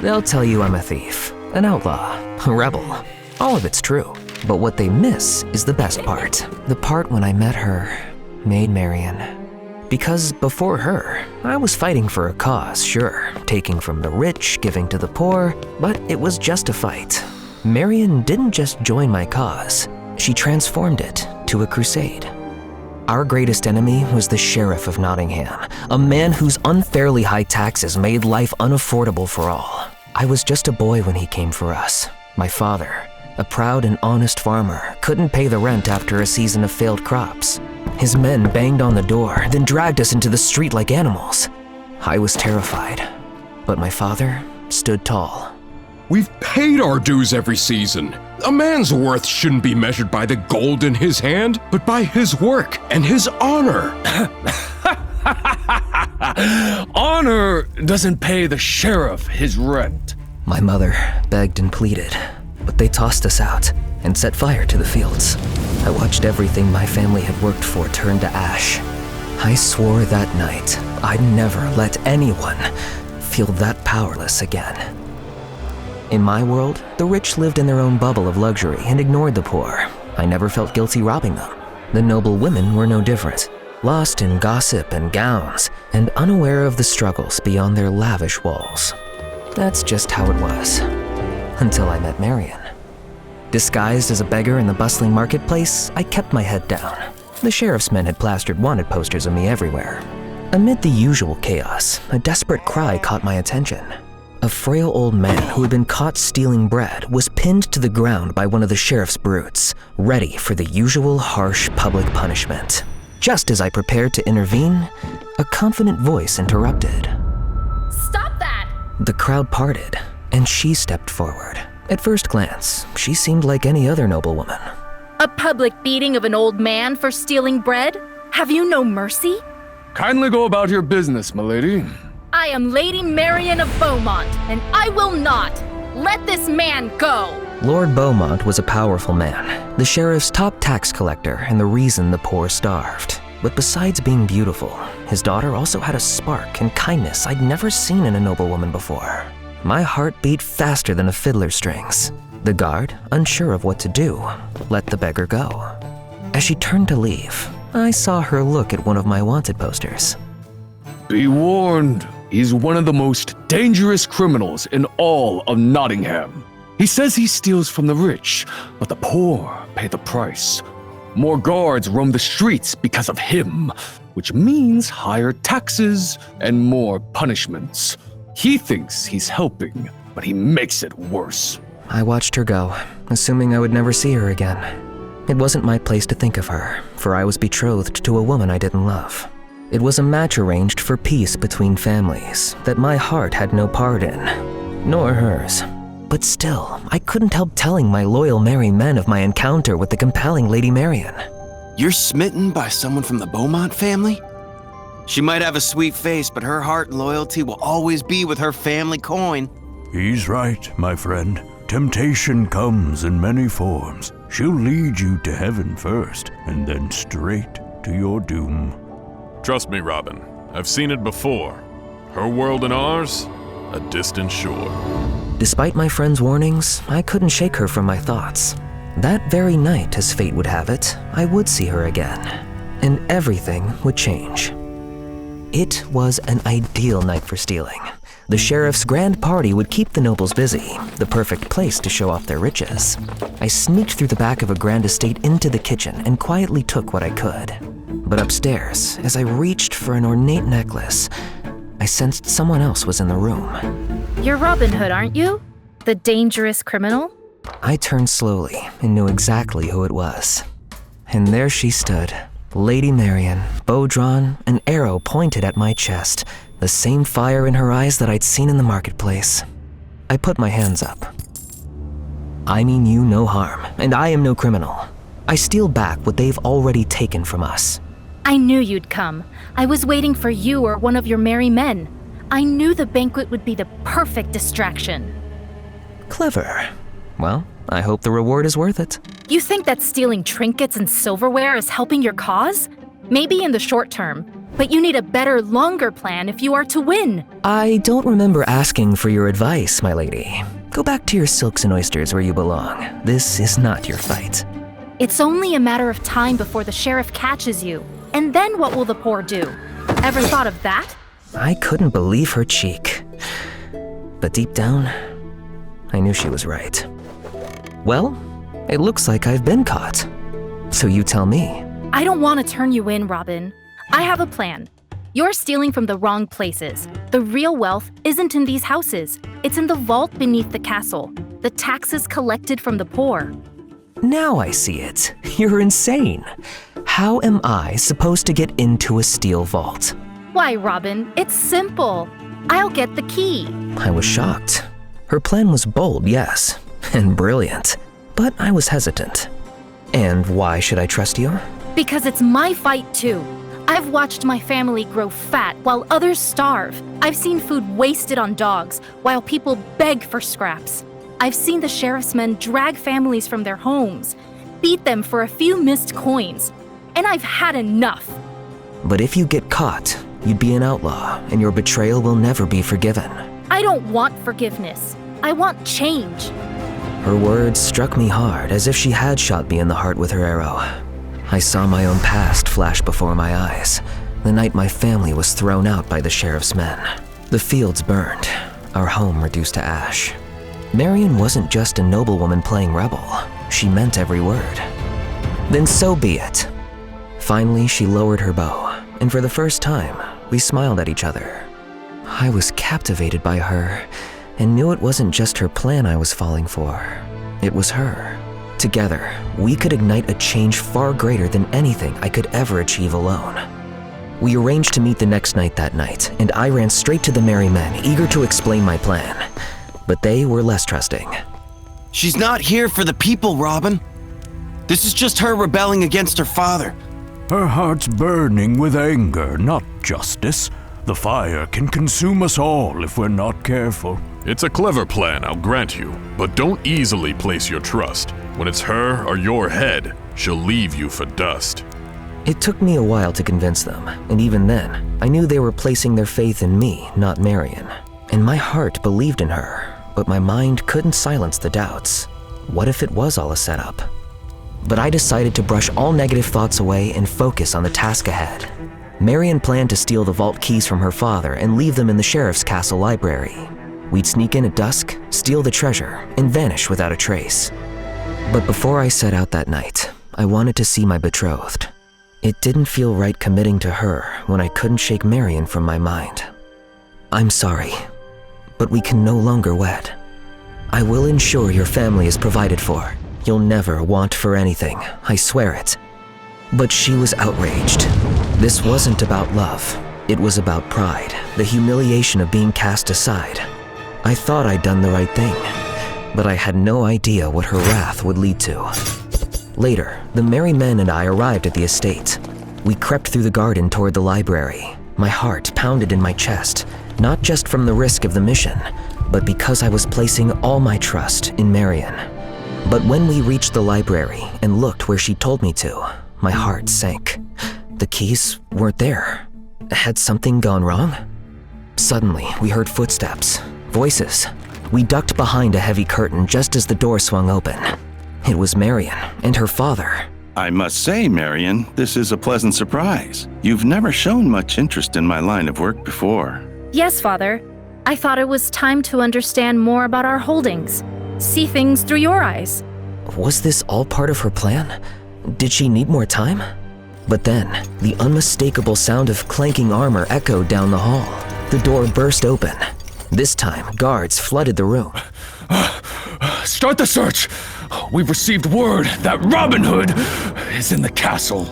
They'll tell you I'm a thief, an outlaw, a rebel. All of it's true. But what they miss is the best part. The part when I met her, Maid Marian. Because before her, I was fighting for a cause, sure, taking from the rich, giving to the poor, but it was just a fight. Marian didn't just join my cause, she transformed it to a crusade. Our greatest enemy was the Sheriff of Nottingham, a man whose unfairly high taxes made life unaffordable for all. I was just a boy when he came for us. My father, a proud and honest farmer, couldn't pay the rent after a season of failed crops. His men banged on the door, then dragged us into the street like animals. I was terrified, but my father stood tall. We've paid our dues every season. A man's worth shouldn't be measured by the gold in his hand, but by his work and his honor. Honor doesn't pay the sheriff his rent. My mother begged and pleaded, but they tossed us out and set fire to the fields. I watched everything my family had worked for turn to ash. I swore that night I'd never let anyone feel that powerless again. In my world, the rich lived in their own bubble of luxury and ignored the poor. I never felt guilty robbing them. The noble women were no different, lost in gossip and gowns, and unaware of the struggles beyond their lavish walls. That's just how it was, until I met Marian. Disguised as a beggar in the bustling marketplace, I kept my head down. The sheriff's men had plastered wanted posters of me everywhere. Amid the usual chaos, a desperate cry caught my attention. A frail old man who had been caught stealing bread was pinned to the ground by one of the sheriff's brutes, ready for the usual harsh public punishment. Just as I prepared to intervene, a confident voice interrupted. Stop that! The crowd parted, and she stepped forward. At first glance, she seemed like any other noblewoman. A public beating of an old man for stealing bread? Have you no mercy? Kindly go about your business, milady. I am Lady Marian of Beaumont, and I will not let this man go! Lord Beaumont was a powerful man, the sheriff's top tax collector and the reason the poor starved. But besides being beautiful, his daughter also had a spark and kindness I'd never seen in a noblewoman before. My heart beat faster than a fiddler's strings. The guard, unsure of what to do, let the beggar go. As she turned to leave, I saw her look at one of my wanted posters. Be warned, he's one of the most dangerous criminals in all of Nottingham. He says he steals from the rich, but the poor pay the price. More guards roam the streets because of him, which means higher taxes and more punishments. He thinks he's helping, but he makes it worse. I watched her go, assuming I would never see her again. It wasn't my place to think of her, for I was betrothed to a woman I didn't love. It was a match arranged for peace between families that my heart had no part in, nor hers. But still, I couldn't help telling my loyal merry men of my encounter with the compelling Lady Marian. You're smitten by someone from the Beaumont family? She might have a sweet face, but her heart and loyalty will always be with her family coin. He's right, my friend. Temptation comes in many forms. She'll lead you to heaven first, and then straight to your doom. Trust me, Robin. I've seen it before. Her world and ours, a distant shore. Despite my friend's warnings, I couldn't shake her from my thoughts. That very night, as fate would have it, I would see her again, and everything would change. It was an ideal night for stealing. The sheriff's grand party would keep the nobles busy, the perfect place to show off their riches. I sneaked through the back of a grand estate into the kitchen and quietly took what I could. But upstairs, as I reached for an ornate necklace, I sensed someone else was in the room. You're Robin Hood, aren't you? The dangerous criminal? I turned slowly and knew exactly who it was. And there she stood, Lady Marian, bow drawn, an arrow pointed at my chest, the same fire in her eyes that I'd seen in the marketplace. I put my hands up. I mean you no harm, and I am no criminal. I steal back what they've already taken from us. I knew you'd come. I was waiting for you or one of your merry men. I knew the banquet would be the perfect distraction. Clever. Well, I hope the reward is worth it. You think that stealing trinkets and silverware is helping your cause? Maybe in the short term, But you need a better, longer plan if you are to win. I don't remember asking for your advice, my lady. Go back to your silks and oysters where you belong. This is not your fight. It's only a matter of time before the sheriff catches you. And then what will the poor do? Ever thought of that? I couldn't believe her cheek. But deep down, I knew she was right. Well, it looks like I've been caught. So you tell me. I don't want to turn you in, Robin. I have a plan. You're stealing from the wrong places. The real wealth isn't in these houses. It's in the vault beneath the castle. The taxes collected from the poor. Now I see it. You're insane. How am I supposed to get into a steel vault? Why, Robin, it's simple. I'll get the key. I was shocked. Her plan was bold, yes, and brilliant. But I was hesitant. And why should I trust you? Because it's my fight too. I've watched my family grow fat while others starve. I've seen food wasted on dogs while people beg for scraps. I've seen the sheriff's men drag families from their homes, beat them for a few missed coins, and I've had enough. But if you get caught, you'd be an outlaw, and your betrayal will never be forgiven. I don't want forgiveness. I want change. Her words struck me hard, as if she had shot me in the heart with her arrow. I saw my own past flash before my eyes, the night my family was thrown out by the sheriff's men. The fields burned, our home reduced to ash. Marion wasn't just a noblewoman playing rebel. She meant every word. Then so be it. Finally, she lowered her bow, and for the first time, we smiled at each other. I was captivated by her, and knew it wasn't just her plan I was falling for. It was her. Together, we could ignite a change far greater than anything I could ever achieve alone. We arranged to meet the next night that night, and I ran straight to the merry men, eager to explain my plan. But they were less trusting. She's not here for the people, Robin. This is just her rebelling against her father. Her heart's burning with anger, not justice. The fire can consume us all if we're not careful. It's a clever plan, I'll grant you, but don't easily place your trust. When it's her or your head, she'll leave you for dust. It took me a while to convince them, and even then, I knew they were placing their faith in me, not Marion. And my heart believed in her, but my mind couldn't silence the doubts. What if it was all a setup? But I decided to brush all negative thoughts away and focus on the task ahead. Marion planned to steal the vault keys from her father and leave them in the sheriff's castle library. We'd sneak in at dusk, steal the treasure, and vanish without a trace. But before I set out that night, I wanted to see my betrothed. It didn't feel right committing to her when I couldn't shake Marion from my mind. I'm sorry, but we can no longer wed. I will ensure your family is provided for. You'll never want for anything, I swear it. But she was outraged. This wasn't about love. It was about pride, the humiliation of being cast aside. I thought I'd done the right thing, but I had no idea what her wrath would lead to. Later, the merry men and I arrived at the estate. We crept through the garden toward the library. My heart pounded in my chest, not just from the risk of the mission, but because I was placing all my trust in Marion. But when we reached the library and looked where she told me to, my heart sank. The keys weren't there. Had something gone wrong? Suddenly, we heard footsteps, voices. We ducked behind a heavy curtain just as the door swung open. It was Marion and her father. I must say, Marion, this is a pleasant surprise. You've never shown much interest in my line of work before. Yes, Father. I thought it was time to understand more about our holdings. See things through your eyes. Was this all part of her plan? Did she need more time? But then, the unmistakable sound of clanking armor echoed down the hall. The door burst open. This time, guards flooded the room. Start the search! We've received word that Robin Hood is in the castle.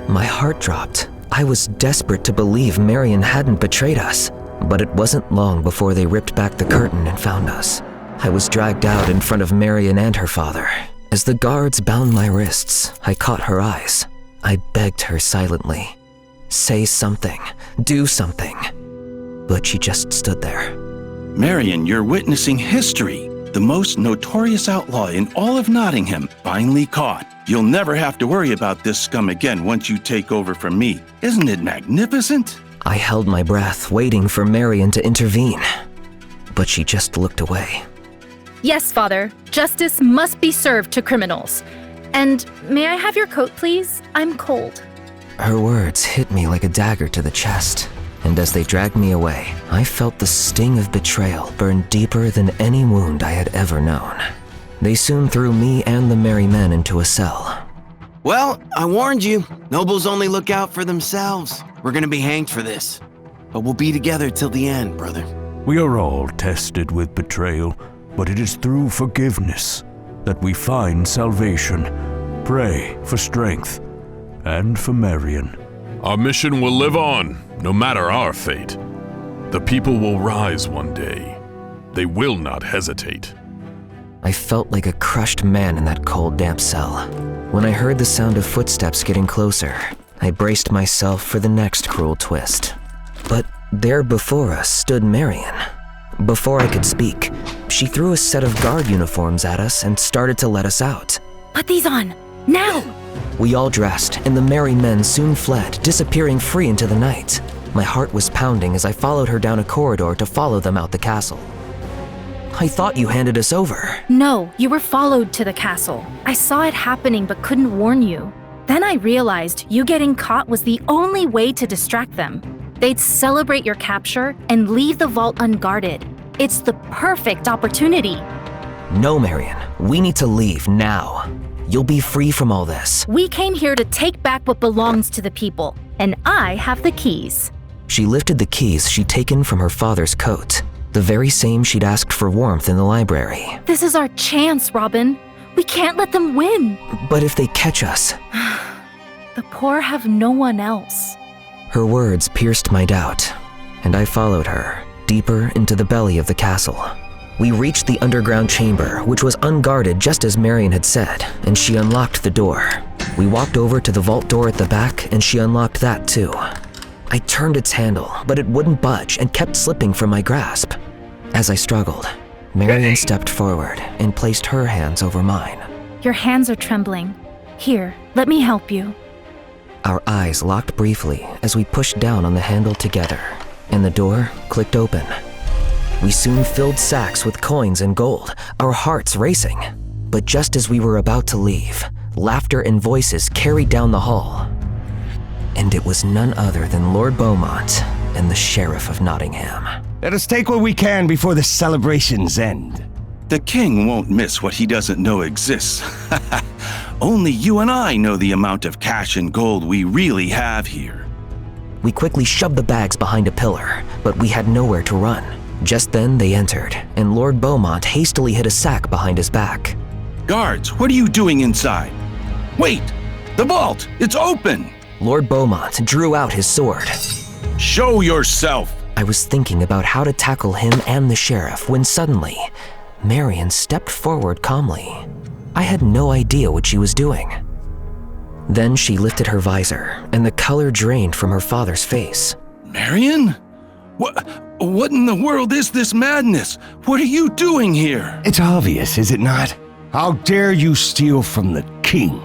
My heart dropped. I was desperate to believe Marion hadn't betrayed us. But it wasn't long before they ripped back the curtain and found us. I was dragged out in front of Marion and her father. As the guards bound my wrists, I caught her eyes. I begged her silently. Say something. Do something. But she just stood there. Marion, you're witnessing history. the most notorious outlaw in all of Nottingham, finally caught. You'll never have to worry about this scum again once you take over from me. Isn't it magnificent? I held my breath, waiting for Marion to intervene. But she just looked away. Yes, Father. Justice must be served to criminals. And may I have your coat, please? I'm cold. Her words hit me like a dagger to the chest, and as they dragged me away, I felt the sting of betrayal burn deeper than any wound I had ever known. They soon threw me and the merry men into a cell. Well, I warned you. Nobles only look out for themselves. We're gonna be hanged for this. But we'll be together till the end, brother. We are all tested with betrayal, but it is through forgiveness that we find salvation. Pray for strength and for Marion. Our mission will live on, no matter our fate. The people will rise one day. They will not hesitate. I felt like a crushed man in that cold, damp cell. When I heard the sound of footsteps getting closer, I braced myself for the next cruel twist. But there before us stood Marion. Before I could speak, she threw a set of guard uniforms at us and started to let us out. Put these on, now! We all dressed, and the merry men soon fled, disappearing free into the night. My heart was pounding as I followed her down a corridor to follow them out the castle. I thought you handed us over. No, you were followed to the castle. I saw it happening but couldn't warn you. Then I realized you getting caught was the only way to distract them. They'd celebrate your capture and leave the vault unguarded. It's the perfect opportunity. No, Marion. We need to leave now. You'll be free from all this. We came here to take back what belongs to the people, and I have the keys. She lifted the keys she'd taken from her father's coat, the very same she'd asked for warmth in the library. This is our chance, Robin. We can't let them win. But if they catch us... The poor have no one else. Her words pierced my doubt, and I followed her, deeper into the belly of the castle. We reached the underground chamber, which was unguarded just as Marion had said, and she unlocked the door. We walked over to the vault door at the back, and she unlocked that too. I turned its handle, but it wouldn't budge and kept slipping from my grasp. As I struggled, Marion stepped forward and placed her hands over mine. Your hands are trembling. Here, let me help you. Our eyes locked briefly as we pushed down on the handle together, and the door clicked open. We soon filled sacks with coins and gold, our hearts racing. But just as we were about to leave, laughter and voices carried down the hall. And it was none other than Lord Beaumont and the Sheriff of Nottingham. Let us take what we can before the celebrations end. The king won't miss what he doesn't know exists. Only you and I know the amount of cash and gold we really have here. We quickly shoved the bags behind a pillar, but we had nowhere to run. Just then they entered, and Lord Beaumont hastily hid a sack behind his back. Guards, what are you doing inside? Wait! The vault! It's open! Lord Beaumont drew out his sword. Show yourself! I was thinking about how to tackle him and the sheriff when suddenly, Marion stepped forward calmly. I had no idea what she was doing. Then she lifted her visor, and the color drained from her father's face. Marion? What in the world is this madness? What are you doing here? It's obvious, is it not? How dare you steal from the king?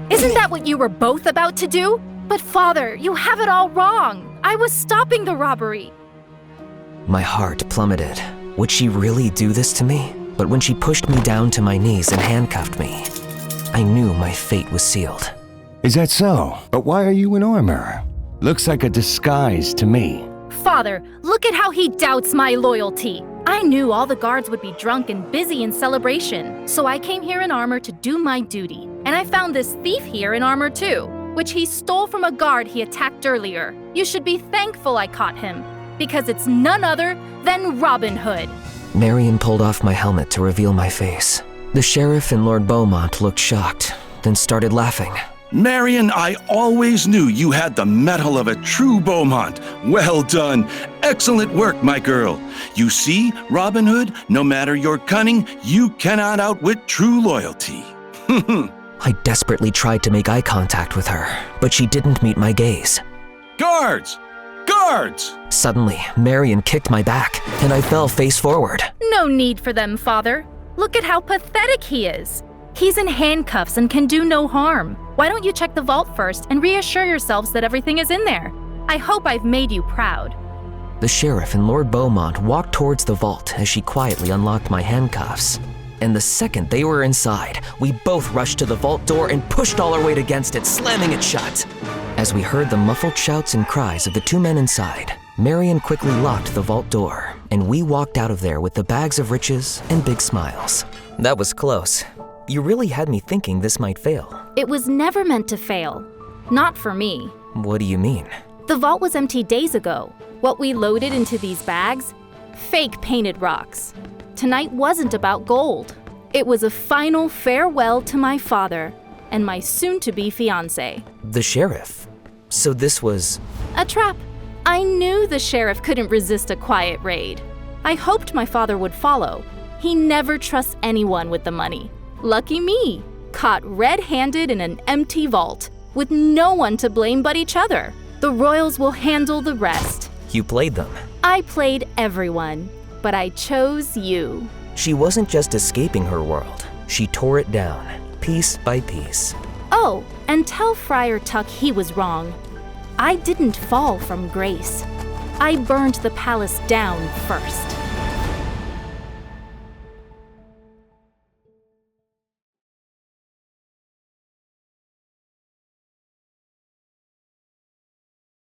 Isn't that what you were both about to do? But Father, you have it all wrong. I was stopping the robbery. My heart plummeted. Would she really do this to me? But when she pushed me down to my knees and handcuffed me, I knew my fate was sealed. Is that so? But why are you in armor? Looks like a disguise to me. Father, look at how he doubts my loyalty. I knew all the guards would be drunk and busy in celebration, so I came here in armor to do my duty. And I found this thief here in armor too, which he stole from a guard he attacked earlier. You should be thankful I caught him, because it's none other than Robin Hood. Marion pulled off my helmet to reveal my face. The sheriff and Lord Beaumont looked shocked, then started laughing. Marion, I always knew you had the mettle of a true Beaumont. Well done. Excellent work, my girl. You see, Robin Hood, no matter your cunning, you cannot outwit true loyalty. I desperately tried to make eye contact with her, but she didn't meet my gaze. Guards! Guards! Suddenly, Marion kicked my back, and I fell face forward. No need for them, Father. Look at how pathetic he is. He's in handcuffs and can do no harm. Why don't you check the vault first and reassure yourselves that everything is in there? I hope I've made you proud. The sheriff and Lord Beaumont walked towards the vault as she quietly unlocked my handcuffs. And the second they were inside, we both rushed to the vault door and pushed all our weight against it, slamming it shut. As we heard the muffled shouts and cries of the two men inside, Marion quickly locked the vault door, and we walked out of there with the bags of riches and big smiles. That was close. You really had me thinking this might fail. It was never meant to fail. Not for me. What do you mean? The vault was empty days ago. What we loaded into these bags? Fake painted rocks. Tonight wasn't about gold. It was a final farewell to my father and my soon-to-be fiancé. The sheriff? So this was... A trap. I knew the sheriff couldn't resist a quiet raid. I hoped my father would follow. He never trusts anyone with the money. Lucky me, caught red-handed in an empty vault, with no one to blame but each other. The royals will handle the rest. You played them. I played everyone, but I chose you. She wasn't just escaping her world. She tore it down, piece by piece. Oh, and tell Friar Tuck he was wrong. I didn't fall from grace. I burned the palace down first.